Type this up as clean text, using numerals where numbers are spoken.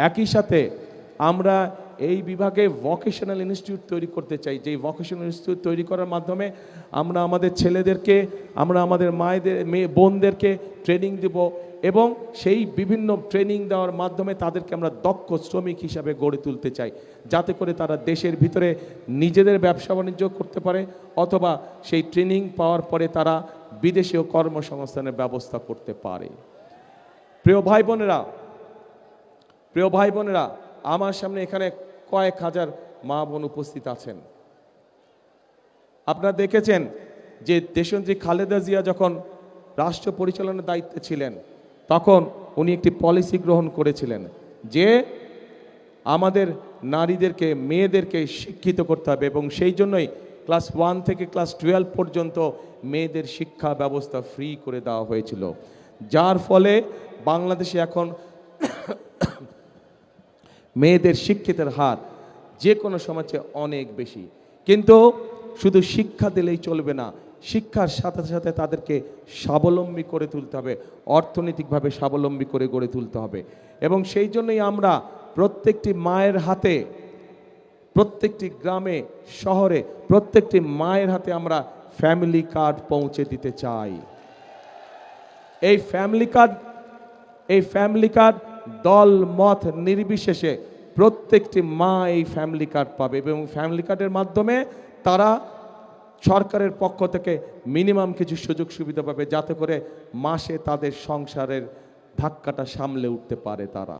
একই সাথে আমরা এই বিভাগে ভোকেশনাল ইনস্টিটিউট তৈরি করতে চাই, যেই ভোকেশনাল ইনস্টিটিউট তৈরি করার মাধ্যমে আমরা আমাদের ছেলেদেরকে, আমরা আমাদের বোনদেরকে ট্রেনিং দেব এবং সেই বিভিন্ন ট্রেনিং দেওয়ার মাধ্যমে তাদেরকে আমরা দক্ষ শ্রমিক হিসাবে গড়ে তুলতে চাই, যাতে করে তারা দেশের ভিতরে নিজেদের ব্যবসা বাণিজ্য করতে পারে অথবা সেই ট্রেনিং পাওয়ার পরে তারা বিদেশেও কর্মসংস্থানের ব্যবস্থা করতে পারে। প্রিয় ভাই বোনেরা, আমার সামনে এখানে কয়েক হাজার মা বোন উপস্থিত আছেন। আপনারা দেখেছেন যে দেশনেত্রী খালেদা জিয়া যখন রাষ্ট্র পরিচালনার দায়িত্বে ছিলেন তখন উনি একটি পলিসি গ্রহণ করেছিলেন যে আমাদের নারীদেরকে, মেয়েদেরকে শিক্ষিত করতে হবে এবং সেই জন্যই ক্লাস 1 থেকে ক্লাস 12 পর্যন্ত মেয়েদের শিক্ষা ব্যবস্থা ফ্রি করে দেওয়া হয়েছিল, যার ফলে বাংলাদেশে এখন মেয়েদের শিক্ষিতের হার যে কোনো সমাজে অনেক বেশি। কিন্তু শুধু শিক্ষা দিলেই চলবে না, শিক্ষার সাথে সাথে তাদেরকে স্বাবলম্বী করে তুলতে হবে, অর্থনৈতিকভাবে স্বাবলম্বী করে গড়ে তুলতে হবে। এবং সেই জন্যই আমরা প্রত্যেকটি মায়ের হাতে, প্রত্যেকটি গ্রামে শহরে প্রত্যেকটি মায়ের হাতে আমরা ফ্যামিলি কার্ড পৌঁছে দিতে চাই। এই ফ্যামিলি কার্ড দল মত নির্বিশেষে প্রত্যেকটি মা এই ফ্যামিলি কার্ড পাবে এবং ফ্যামিলি কার্ডের মাধ্যমে তারা সরকারের পক্ষ থেকে মিনিমাম কিছু সুযোগ সুবিধা পাবে, যাতে করে মাসে তাদের সংসারের ধাক্কাটা সামলে উঠতে পারে তারা।